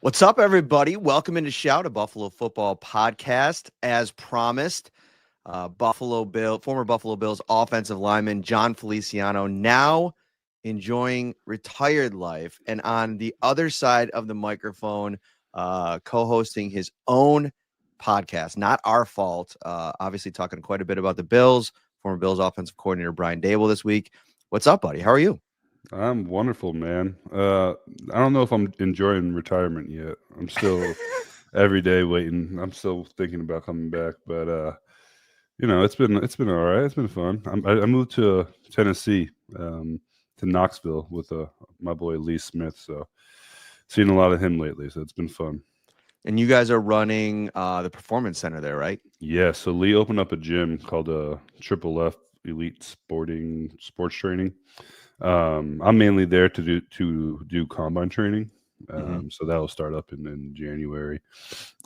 What's up, everybody? Welcome into Shout, a Buffalo football podcast. As promised, former Buffalo Bills offensive lineman Jon Feliciano now enjoying retired life, and on the other side of the microphone, co-hosting his own podcast. Not our fault. Obviously, talking quite a bit about the Bills. Former Bills offensive coordinator Brian Daboll this week. What's up, buddy? How are you? I'm wonderful, man. I don't know if I'm enjoying retirement yet. I'm still every day waiting. I'm still thinking about coming back, but it's been all right. It's been fun. I moved to Tennessee, to Knoxville with my boy Lee Smith. So seen a lot of him lately. So it's been fun. And you guys are running the Performance Center there, right? Yeah. So Lee opened up a gym called Triple F Elite Sports Training. I'm mainly there to do combine training. So that'll start up in January.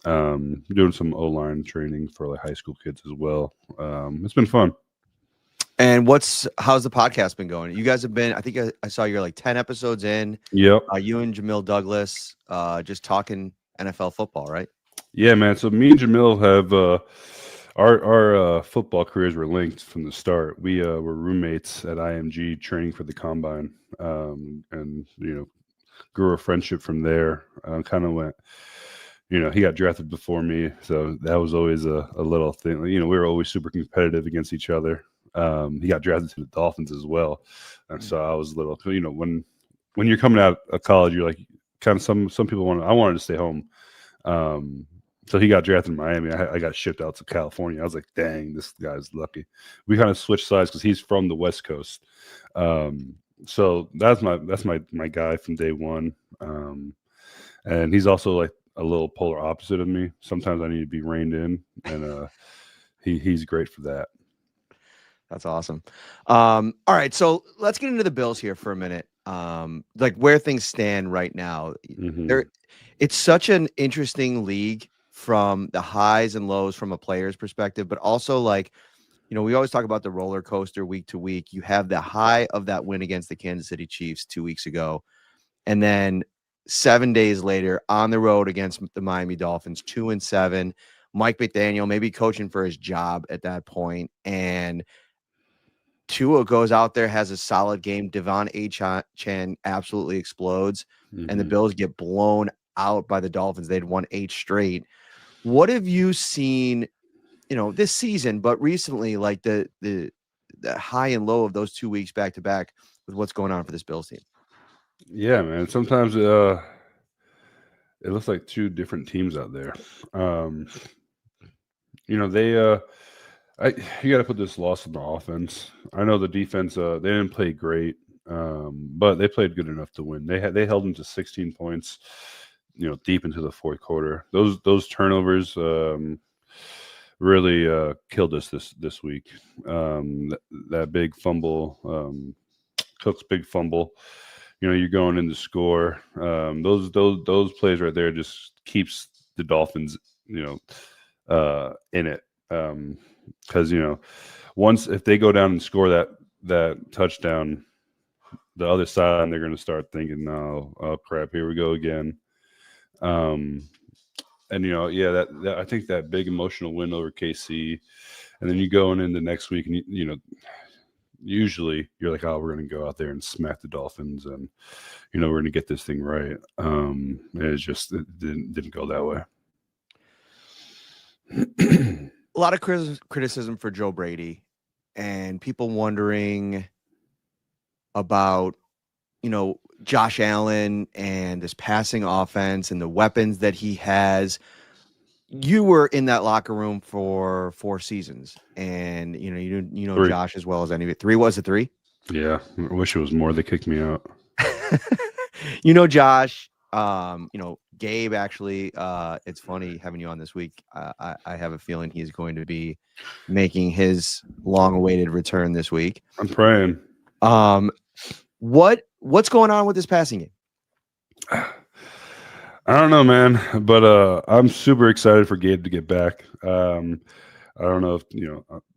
Doing some O-line training for like high school kids as well. It's been fun. And how's the podcast been going? You guys have been, I think I saw you're like 10 episodes in. Yep. You and Jamil Douglas just talking NFL football, right? Yeah, man. So me and Jamil have our football careers were linked from the start. We were roommates at IMG training for the combine, and grew a friendship from there. Kind of went. He got drafted before me, so that was always a little thing. We were always super competitive against each other. He got drafted to the Dolphins as well, and so I was a little. When you're coming out of college, you're like kind of some people want. I wanted to stay home. So he got drafted in Miami. I got shipped out to California. I was like, dang, this guy's lucky. We kind of switched sides because he's from the West Coast. So that's my guy from day one. And he's also like a little polar opposite of me. Sometimes I need to be reined in, and he's great for that. That's awesome. All right, so let's get into the Bills here for a minute. Like where things stand right now. Mm-hmm. It's such an interesting league from the highs and lows from a player's perspective, but also like, we always talk about the roller coaster week to week. You have the high of that win against the Kansas City Chiefs 2 weeks ago, and then 7 days later on the road against the Miami Dolphins, 2-7. Mike McDaniel maybe coaching for his job at that point, and Tua goes out there, has a solid game. Devon Chan absolutely explodes, and the Mm-hmm. Bills get blown out by the Dolphins. They'd won 8 straight. What have you seen, this season, but recently, like the high and low of those 2 weeks back to back with what's going on for this Bills team? Yeah, man. Sometimes it looks like two different teams out there. They you got to put this loss on the offense. I know the defense they didn't play great, but they played good enough to win. They held them to 16 points, deep into the fourth quarter. Those turnovers really killed us this week. That big fumble, Cook's big fumble. You're going in to score. Those plays right there just keeps the Dolphins, in it. Because once if they go down and score that touchdown, the other side they're going to start thinking, oh crap, here we go again. And that I think that big emotional win over KC, and then you go in the next week, and usually you're like, oh, we're going to go out there and smack the Dolphins, and we're going to get this thing right. It didn't go that way. A lot of criticism for Joe Brady, and people wondering about, Josh Allen and this passing offense and the weapons that he has. You were in that locker room for 4 seasons, and you know 3. Josh as well as any of it. 3, was it 3? Yeah, I wish it was more. They kicked me out. Josh, Gabe actually, it's funny having you on this week. I have a feeling he's going to be making his long-awaited return this week. I'm praying. What's going on with this passing game? I don't know, man, but I'm super excited for Gabe to get back. I don't know if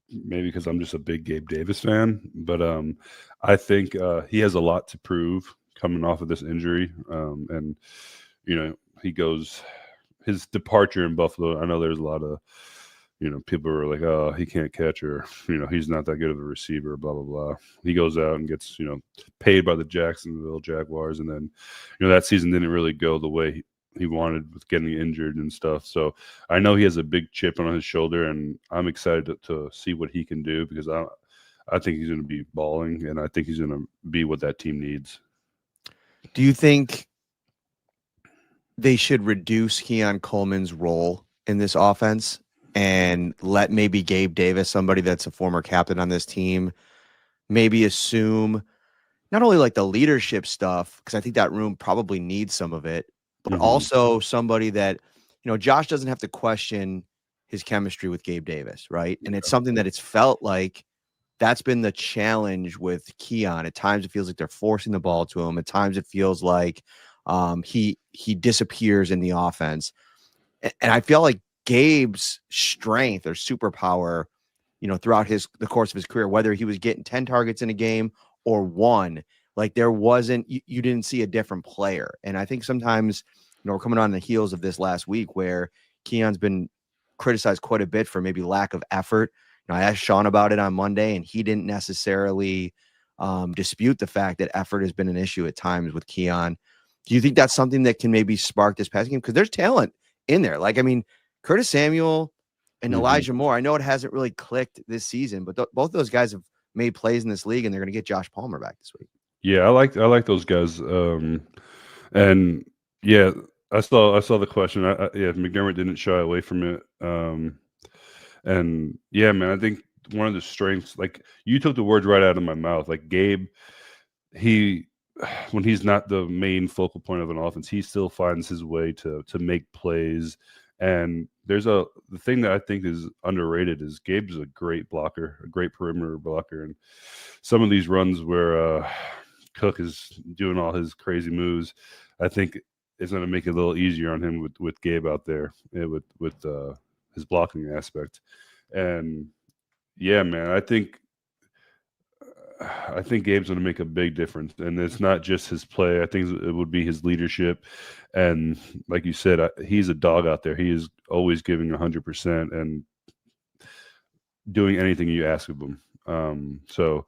maybe because I'm just a big Gabe Davis fan, but I think he has a lot to prove coming off of this injury, and he goes his departure in Buffalo. I know there's a lot of people are like, oh, he can't catch, or he's not that good of a receiver, blah blah blah. He goes out and gets paid by the Jacksonville Jaguars, and then that season didn't really go the way he wanted with getting injured and stuff. So I know he has a big chip on his shoulder, and I'm excited to see what he can do, because I think he's going to be balling, and I think he's going to be what that team needs. Do you think they should reduce Keon Coleman's role in this offense and let maybe Gabe Davis, somebody that's a former captain on this team, maybe assume not only like the leadership stuff, because I think that room probably needs some of it, but also somebody that, Josh doesn't have to question his chemistry with Gabe Davis, right? And it's something that it's felt like that's been the challenge with Keon. At times it feels like they're forcing the ball to him. At times it feels like he disappears in the offense. And I feel like Gabe's strength or superpower, throughout the course of his career, whether he was getting 10 targets in a game or one, like there wasn't, you didn't see a different player. And I think sometimes, we're coming on the heels of this last week where Keon's been criticized quite a bit for maybe lack of effort. I asked Sean about it on Monday, and he didn't necessarily dispute the fact that effort has been an issue at times with Keon. Do you think that's something that can maybe spark this passing game? Because there's talent in there. Like, I mean, Curtis Samuel and Elijah Moore, I know it hasn't really clicked this season, but both those guys have made plays in this league, and they're going to get Josh Palmer back this week. Yeah, I like those guys. And yeah, I saw the question. McDermott didn't shy away from it. And yeah, man, I think one of the strengths, like you took the words right out of my mouth. Like Gabe, when he's not the main focal point of an offense, he still finds his way to make plays. And the thing that I think is underrated is Gabe's a great blocker, a great perimeter blocker. And some of these runs where Cook is doing all his crazy moves, I think it's going to make it a little easier on him with Gabe out there with his blocking aspect. And yeah, man, I think Gabe's going to make a big difference, and it's not just his play. I think it would be his leadership, and like you said, he's a dog out there. He is always giving 100% and doing anything you ask of him. So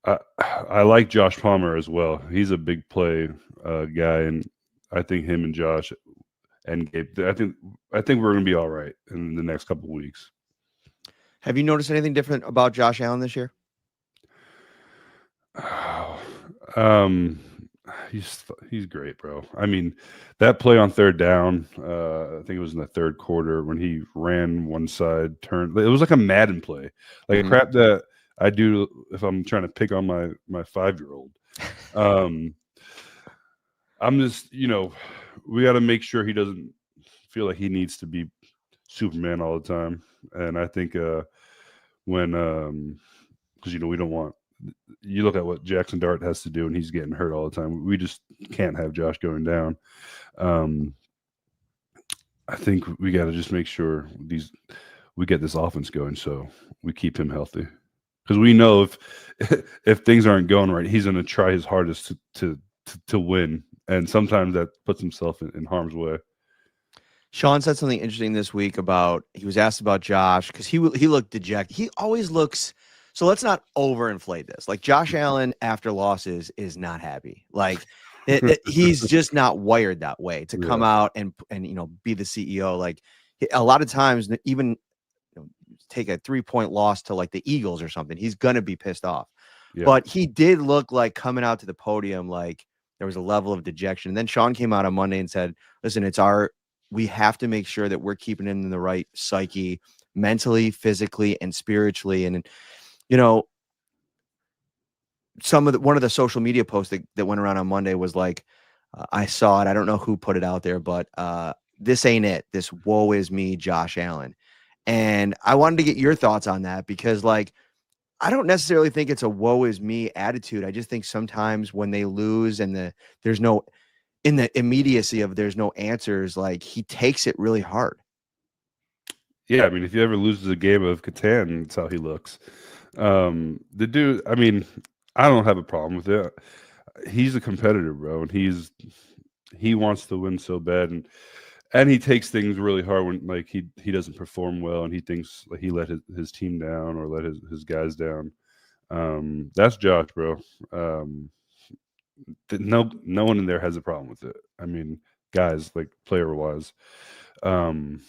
I like Josh Palmer as well. He's a big play guy, and I think him and Josh and Gabe, I think we're going to be all right in the next couple of weeks. Have you noticed anything different about Josh Allen this year? He's great, bro. I mean, that play on third down, I think it was in the third quarter when he ran one side, turned. It was like a Madden play, like crap that I do if I'm trying to pick on my 5-year-old. I'm just, we got to make sure he doesn't feel like he needs to be Superman all the time. And I think when because we don't want. You look at what Jackson Dart has to do, and he's getting hurt all the time. We just can't have Josh going down. I think we got to just make sure we get this offense going, so we keep him healthy. Because we know if things aren't going right, he's going to try his hardest to win, and sometimes that puts himself in harm's way. Sean said something interesting this week he was asked about Josh because he looked dejected. He always looks. So let's not overinflate this. Like Josh Allen after losses is not happy. Like he's just not wired that way to come out and be the CEO. Like a lot of times, even take a 3-point loss to like the Eagles or something, he's gonna be pissed off. Yeah. But he did look like coming out to the podium like there was a level of dejection. And then Sean came out on Monday and said, "Listen, we have to make sure that we're keeping it in the right psyche, mentally, physically, and spiritually." And one of the social media posts that went around on Monday was like, I saw it. I don't know who put it out there, but this ain't it. This woe is me, Josh Allen. And I wanted to get your thoughts on that because like, I don't necessarily think it's a woe is me attitude. I just think sometimes when they lose and there's no, in the immediacy of there's no answers, like he takes it really hard. Yeah. I mean, if you ever loses a game of Catan, that's how he looks. The dude, I mean, I don't have a problem with it. He's a competitor, bro, and he wants to win so bad, and he takes things really hard when like he doesn't perform well, and he thinks like he let his team down or let his guys down. That's Josh, bro. Um, no one in there has a problem with it. I mean, guys, like player wise, um,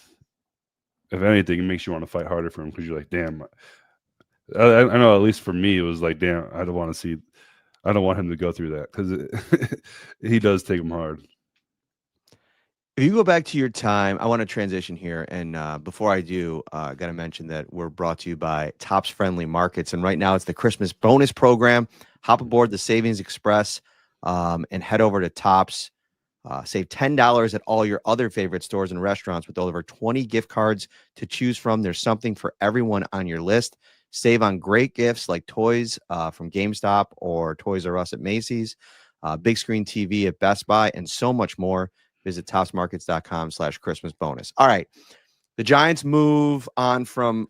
if anything, it makes you want to fight harder for him because you're like, damn. I know at least for me, it was like, damn, I don't want him to go through that because he does take him hard. If you go back to your time, I want to transition here. And before I do, I got to mention that we're brought to you by Tops Friendly Markets. And right now it's the Christmas bonus program. Hop aboard the Savings Express and head over to Tops. Save $10 at all your other favorite stores and restaurants with over 20 gift cards to choose from. There's something for everyone on your list. Save on great gifts like toys from GameStop or Toys R Us at Macy's, big screen TV at Best Buy, and so much more. Visit topsmarkets.com/Christmas bonus. All right. The Giants move on from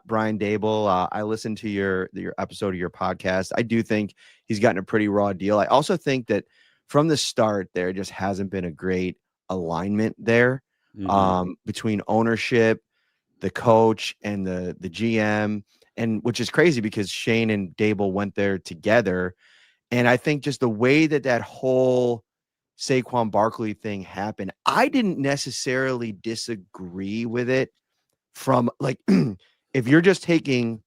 Brian Daboll. I listened to your episode of your podcast. I do think he's gotten a pretty raw deal. I also think that from the start, there just hasn't been a great alignment there between ownership, the coach, and the GM, and which is crazy because Shane and Daboll went there together. And I think just the way that whole Saquon Barkley thing happened, I didn't necessarily disagree with it from like, if you're just taking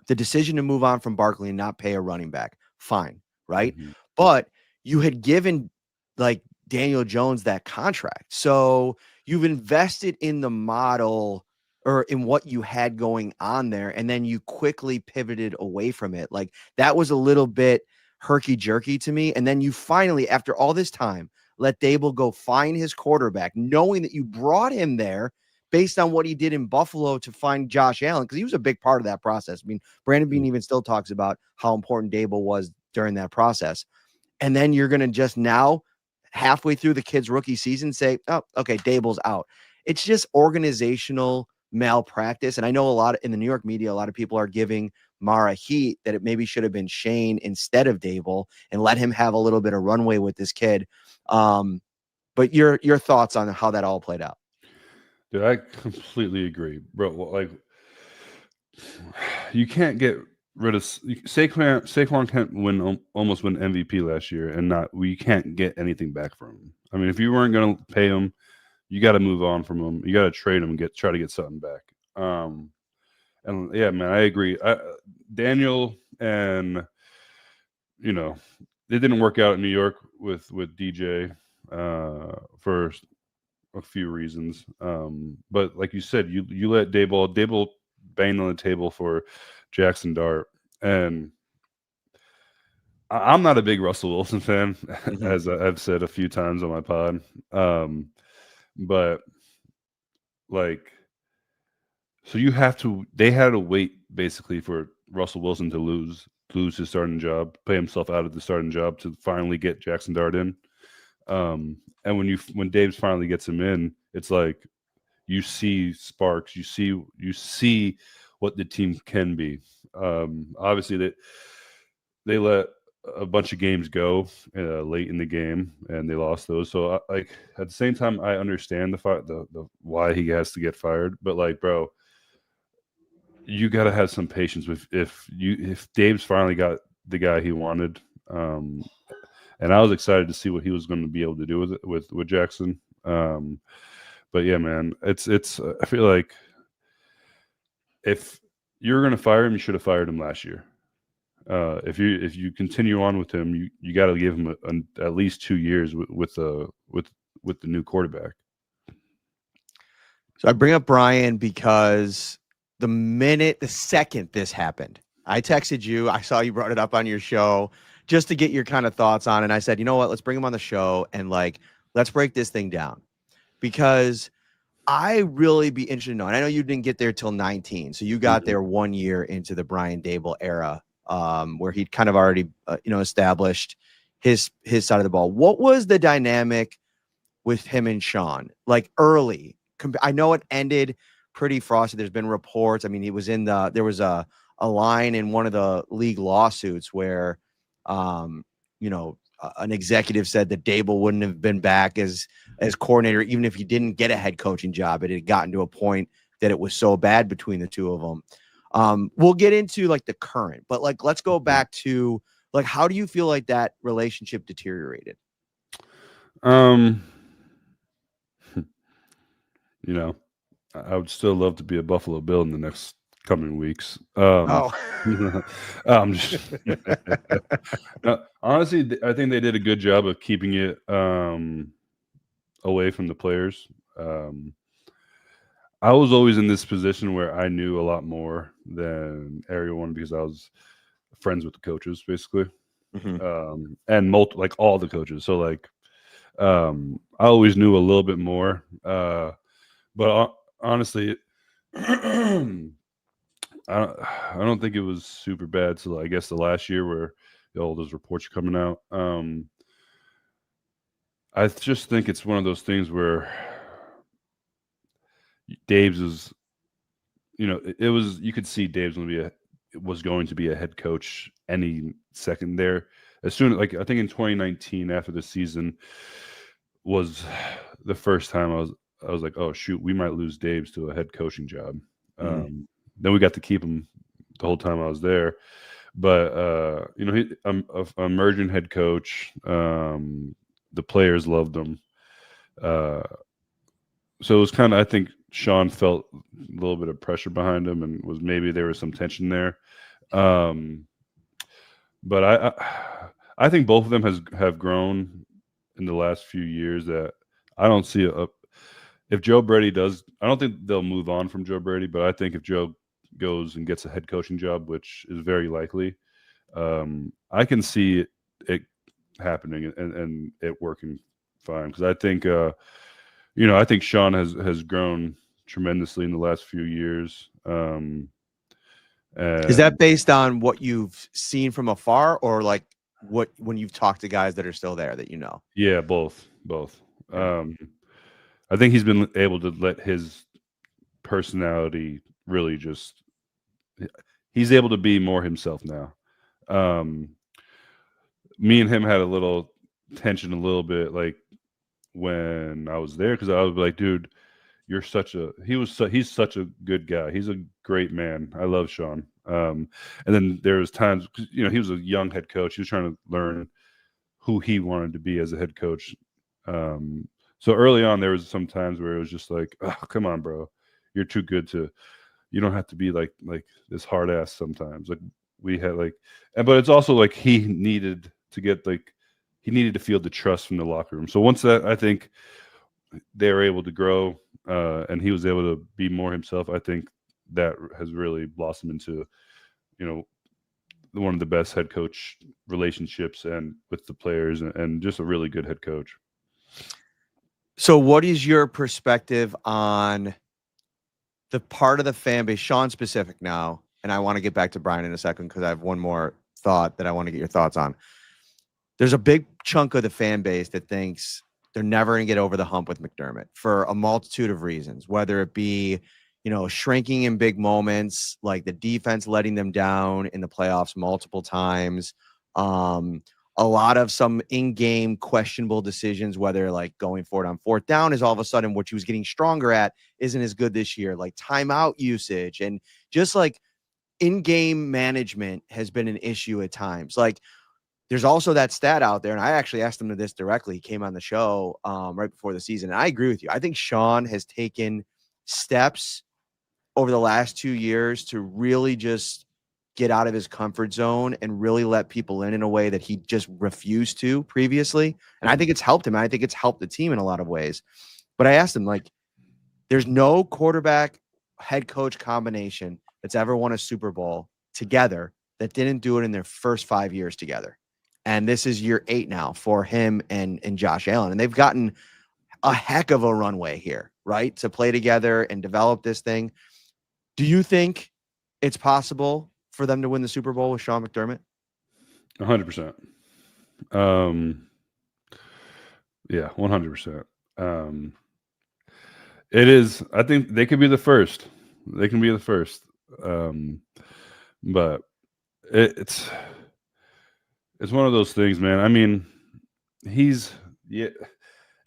the decision to move on from Barkley and not pay a running back, fine, right? But you had given like Daniel Jones that contract. So you've invested in the model or in what you had going on there, and then you quickly pivoted away from it. Like that was a little bit herky jerky to me. And then you finally, after all this time, let Daboll go find his quarterback, knowing that you brought him there based on what he did in Buffalo to find Josh Allen, because he was a big part of that process. I mean, Brandon Beane even still talks about how important Daboll was during that process. And then you're going to just now, halfway through the kid's rookie season, say, oh, okay, Daboll's out. It's just organizational malpractice. And I know a lot in the New York media, a lot of people are giving Mara heat that it maybe should have been Shane instead of Daboll and let him have a little bit of runway with this kid. But your thoughts on how that all played out? Dude, I completely agree, bro. Like, you can't get rid of Saquon. Saquon can't almost win MVP last year, and we can't get anything back from him. I mean, if you weren't going to pay him, you got to move on from him. You got to trade him and try to get something back. And yeah, man, I agree. Daniel and it didn't work out in New York with DJ for a few reasons. But like you said, you let Daboll bang on the table for Jackson Dart, and I'm not a big Russell Wilson fan, as I've said a few times on my pod. But like, so they had to wait basically for Russell Wilson to lose his starting job, pay himself out of the starting job to finally get Jackson Dart in. And when Davis finally gets him in, it's like you see sparks, you see what the team can be. Obviously they let a bunch of games go late in the game, and they lost those. So like at the same time, I understand the why he has to get fired, but like, bro, you got to have some patience with if Dave's finally got the guy he wanted. And I was excited to see what he was going to be able to do with Jackson. But yeah, man, it's I feel like if you're going to fire him, you should have fired him last year. If you continue on with him, you got to give him at least 2 years with the new quarterback. So I bring up Brian because the second this happened, I texted you. I saw you brought it up on your show just to get your kind of thoughts on it. And I said, you know what? Let's bring him on the show and let's break this thing down, because I really be interested to know. And I know you didn't get there till 19, so you got there 1 year into the Brian Daboll era, where he'd kind of already established his side of the ball. What was the dynamic with him and Sean like early? I know it ended pretty frosty. There's been reports. I mean, there was a line in one of the league lawsuits where an executive said that Daboll wouldn't have been back as coordinator, even if he didn't get a head coaching job. It had gotten to a point that it was so bad between the two of them. We'll get into like the current, but like, let's go back to like, how do you feel like that relationship deteriorated? You know, I would still love to be a Buffalo Bill in the next coming weeks. Just, honestly, I think they did a good job of keeping it away from the players. I was always in this position where I knew a lot more than everyone because I was friends with the coaches, basically, and like all the coaches. So like, I always knew a little bit more. But honestly, I don't think it was super bad. So I guess the last year where all those reports are coming out. I just think it's one of those things where Dave's is, it was, you could see Dave's was going to be a head coach any second there. As soon as, like, I think in 2019 after the season was the first time I was like, oh shoot, we might lose Dave's to a head coaching job. Then we got to keep him the whole time I was there. But I'm an emerging head coach. The players loved him. So it was kind of, I think Sean felt a little bit of pressure behind him, and maybe there was some tension there. But I think both of them have grown in the last few years. That I don't see if Joe Brady does, I don't think they'll move on from Joe Brady, but I think if Joe goes and gets a head coaching job, which is very likely, I can see it happening and it working fine. Because I think, I think Sean has grown tremendously in the last few years. Is that based on what you've seen from afar, or like when you've talked to guys that are still there that you know? Yeah, both. I think he's been able to let his personality really he's able to be more himself now. Me and him had a little tension a little bit, like when I was there, because I was like, dude, he's such a good guy. He's a great man. I love Sean. And then there was times, he was a young head coach. He was trying to learn who he wanted to be as a head coach. So early on, there was some times where it was just like, oh, come on, bro, you're too good you don't have to be like this hard ass sometimes. Like we had but it's also like he needed to feel the trust from the locker room. So once that, I think they were able to grow, and he was able to be more himself. I think that has really blossomed into, one of the best head coach relationships and with the players, and just a really good head coach. So what is your perspective on the part of the fan base, Sean specific now, and I want to get back to Brian in a second because I have one more thought that I want to get your thoughts on. There's a big chunk of the fan base that thinks they're never going to get over the hump with McDermott for a multitude of reasons, whether it be, shrinking in big moments, like the defense letting them down in the playoffs multiple times. A lot of some in-game questionable decisions, whether like going for it on fourth down is all of a sudden what he was getting stronger at isn't as good this year, like timeout usage, and just like in-game management has been an issue at times. Like there's also that stat out there, and I actually asked him to this directly. He came on the show right before the season, and I agree with you. I think Sean has taken steps over the last 2 years to really just get out of his comfort zone and really let people in a way that he just refused to previously. And I think it's helped him. I think it's helped the team in a lot of ways. But I asked him, like, there's no quarterback head coach combination that's ever won a Super Bowl together that didn't do it in their first 5 years together. And this is year 8 now for him and Josh Allen. And they've gotten a heck of a runway here, right, to play together and develop this thing. Do you think it's possible for them to win the Super Bowl with Sean McDermott? 100%. Yeah, 100%. It is. I think they could be the first. They can be the first. But it's one of those things, man. I mean, he's yeah.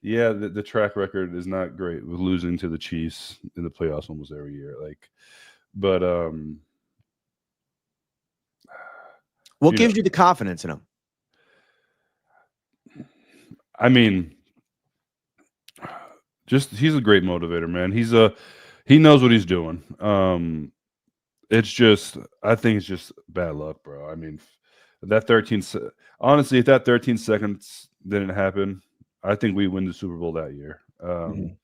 The track record is not great with losing to the Chiefs in the playoffs almost every year. Like, but What you know, gives you the confidence in him? I mean, just he's a great motivator, man. He knows what he's doing. It's just I think it's just bad luck, bro. I mean, that 13 honestly, if that 13 seconds didn't happen, I think we win the Super Bowl that year. Mhm.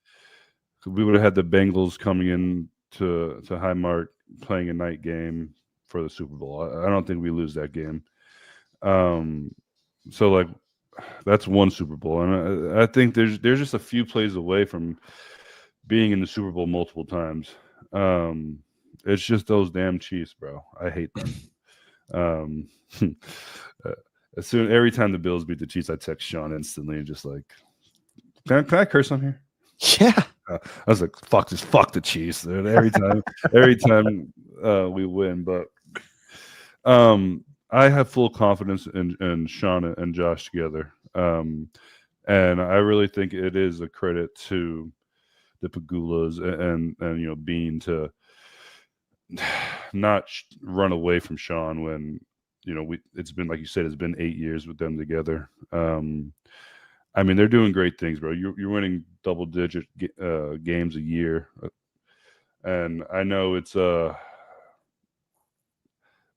We would have had the Bengals coming in to Highmark playing a night game for the Super Bowl. I don't think we lose that game. Um, so like that's one Super Bowl, and I think there's just a few plays away from being in the Super Bowl multiple times. Um, it's just those damn Chiefs, bro. I hate them. Um, uh, every time the Bills beat the Chiefs, I text Sean instantly and just like, can I curse on here? Yeah. I was like, fuck the Chiefs. Dude. Every time we win, but I have full confidence in Sean and Josh together. And I really think it is a credit to the Pagulas and Bean to not run away from Sean when it's been like you said, it's been 8 years with them together. I mean, they're doing great things, bro. You're winning double-digit games a year, and I know it's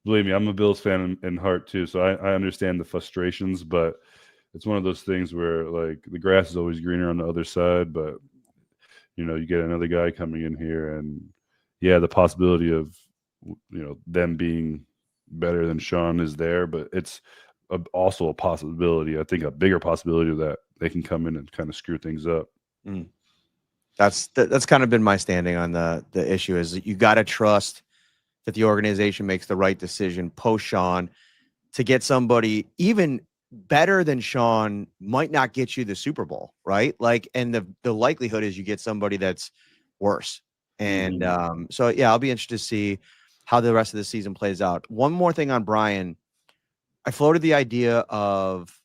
believe me, I'm a Bills fan in heart too, so I understand the frustrations, but it's one of those things where like the grass is always greener on the other side, but you get another guy coming in here, and yeah, the possibility of them being better than Sean is there, but it's also a possibility. I think a bigger possibility that they can come in and kind of screw things up. Mm. That's kind of been my standing on the issue is that you got to trust that the organization makes the right decision post Sean to get somebody even better than Sean might not get you the Super Bowl, right? Like, and the likelihood is you get somebody that's worse. And so, yeah, I'll be interested to see how the rest of the season plays out. One more thing on Brian. I floated the idea of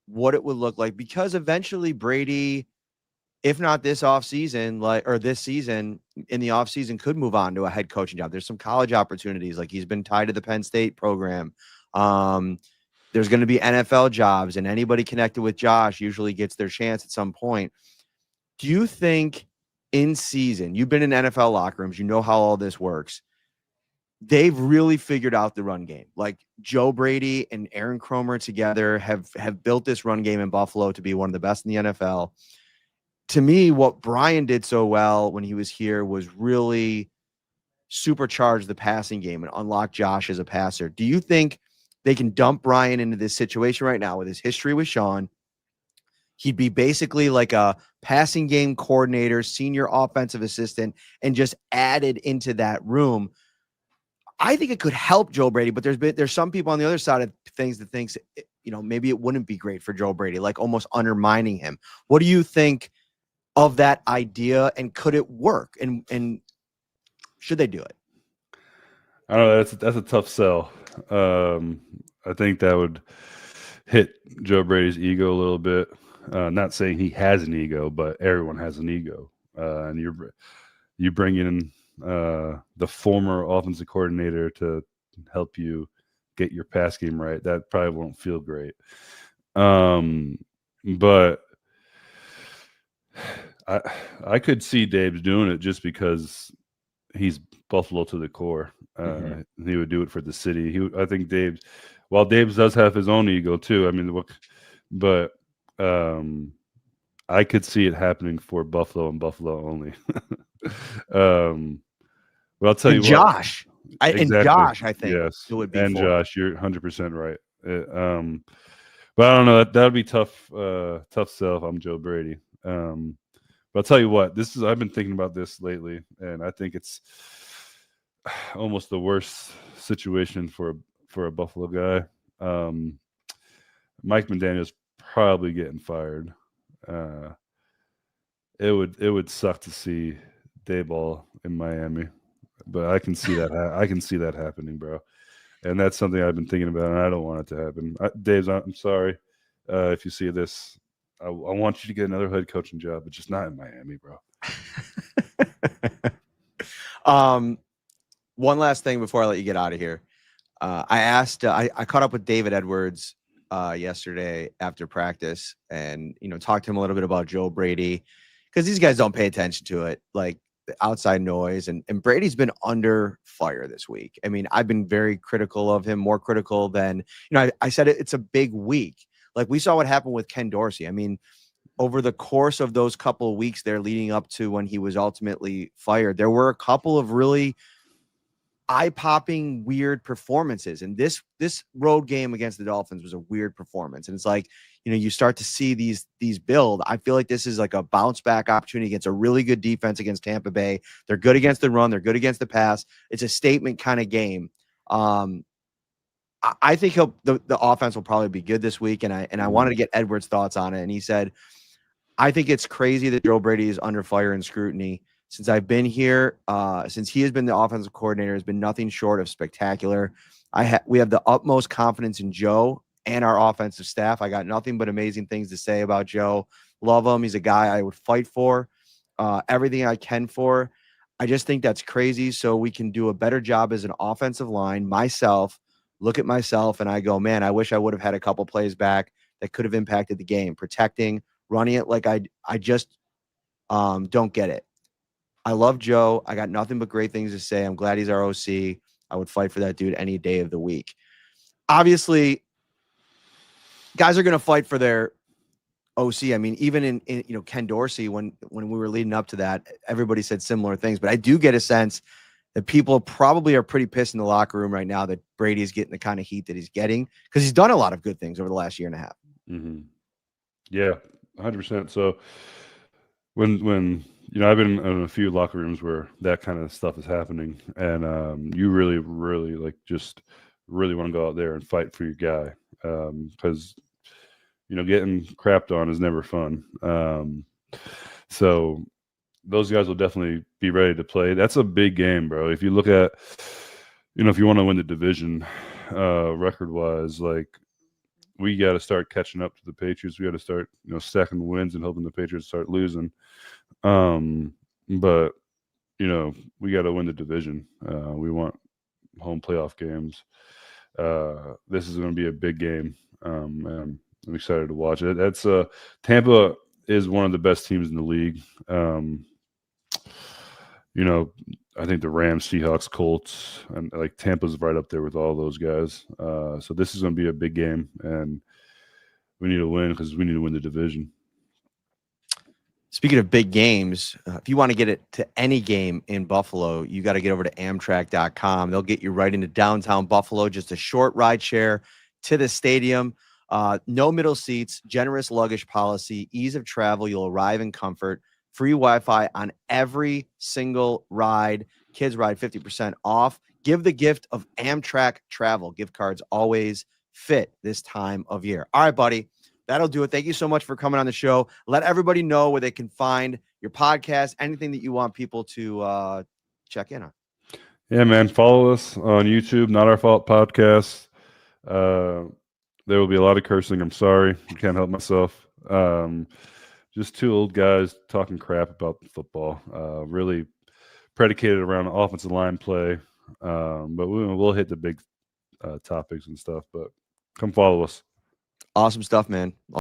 what it would look like because eventually Brady, if not this offseason, or this season in the offseason, could move on to a head coaching job. There's some college opportunities. Like he's been tied to the Penn State program. There's going to be NFL jobs, and anybody connected with Josh usually gets their chance at some point. Do you think in season, you've been in NFL locker rooms, you know how all this works. They've really figured out the run game. Like Joe Brady and Aaron Kromer together have built this run game in Buffalo to be one of the best in the NFL. To me, what Brian did so well when he was here was really supercharge the passing game and unlock Josh as a passer. Do you think they can dump Brian into this situation right now with his history with Sean? He'd be basically like a passing game coordinator, senior offensive assistant, and just added into that room. I think it could help Joe Brady, but there's some people on the other side of things that thinks, maybe it wouldn't be great for Joe Brady, like almost undermining him. What do you think of that idea, and could it work? And should they do it? I don't know. That's a tough sell. I think that would hit Joe Brady's ego a little bit. Not saying he has an ego, but everyone has an ego, and you bring in the former offensive coordinator to help you get your pass game right. That probably won't feel great. But I could see Dave's doing it just because he's Buffalo to the core. He would do it for the city. I think while Dave's does have his own ego too. I mean, but I could see it happening for Buffalo and Buffalo only. But I'll tell you Josh, what. and Josh, I think yes, it would be and for. Josh, you're 100% right. But I don't know. That would be tough. Tough sell if I'm Joe Brady. But I'll tell you what. I've been thinking about this lately, and I think it's almost the worst situation for a Buffalo guy. Mike McDaniel's probably getting fired. It would suck to see Daboll in Miami, but I can see that I can see that happening, bro. And that's something I've been thinking about, and I don't want it to happen. Dave's, I'm sorry. if you see this, I want you to get another head coaching job, but just not in Miami, bro. One last thing before I let you get out of here. I caught up with David Edwards yesterday after practice, and talked to him a little bit about Joe Brady, because these guys don't pay attention to it, like the outside noise, and Brady's been under fire this week. I mean, I've been very critical of him, more critical than I said it's a big week. Like, we saw what happened with Ken Dorsey. I mean, over the course of those couple of weeks there leading up to when he was ultimately fired, there were a couple of really eye-popping weird performances, and this road game against the Dolphins was a weird performance. And it's like, you start to see these build. I feel like this is like a bounce back opportunity against a really good defense against Tampa Bay. They're good against the run, they're good against the pass. It's a statement kind of game. I think the offense will probably be good this week, and I wanted to get Edwards' thoughts on it. And he said, I think it's crazy that Joe Brady is under fire and scrutiny. Since I've been here, since he has been the offensive coordinator, has been nothing short of spectacular. We have the utmost confidence in Joe and our offensive staff. I got nothing but amazing things to say about Joe. Love him. He's a guy I would fight for, everything I can for. I just think that's crazy. So we can do a better job as an offensive line. Look at myself, and I go, man, I wish I would have had a couple plays back that could have impacted the game, protecting, running it. Like I just don't get it. I love Joe. I got nothing but great things to say. I'm glad he's our OC. I would fight for that dude any day of the week. Obviously, guys are going to fight for their OC. I mean, even in Ken Dorsey, when we were leading up to that, everybody said similar things. But I do get a sense that people probably are pretty pissed in the locker room right now that Brady's getting the kind of heat that he's getting, because he's done a lot of good things over the last year and a half. Mm-hmm. Yeah, 100%. So when I've been in a few locker rooms where that kind of stuff is happening, and you really, really just really want to go out there and fight for your guy, because getting crapped on is never fun. So those guys will definitely be ready to play. That's a big game, bro. If you look at, if you want to win the division, record-wise, we got to start catching up to the Patriots. We got to start, stacking wins and hoping the Patriots start losing. But we got to win the division. We want home playoff games. This is going to be a big game, and I'm excited to watch it. That's Tampa is one of the best teams in the league. I think the Rams, Seahawks, Colts, and Tampa's right up there with all those guys. So this is going to be a big game, and we need to win because we need to win the division. Speaking of big games, if you want to get it to any game in Buffalo, you got to get over to Amtrak.com. They'll get you right into downtown Buffalo, just a short ride share to the stadium. No middle seats, generous luggage policy, ease of travel. You'll arrive in comfort. Free Wi-Fi on every single ride. Kids ride 50% off. Give the gift of Amtrak travel. Gift cards always fit this time of year. All right, buddy. That'll do it. Thank you so much for coming on the show. Let everybody know where they can find your podcast, anything that you want people to check in on. Yeah, man. Follow us on YouTube, Not Our Fault Podcast. There will be a lot of cursing. I'm sorry. I can't help myself. Just two old guys talking crap about football, really predicated around offensive line play. But we'll hit the big topics and stuff. But come follow us. Awesome stuff, man.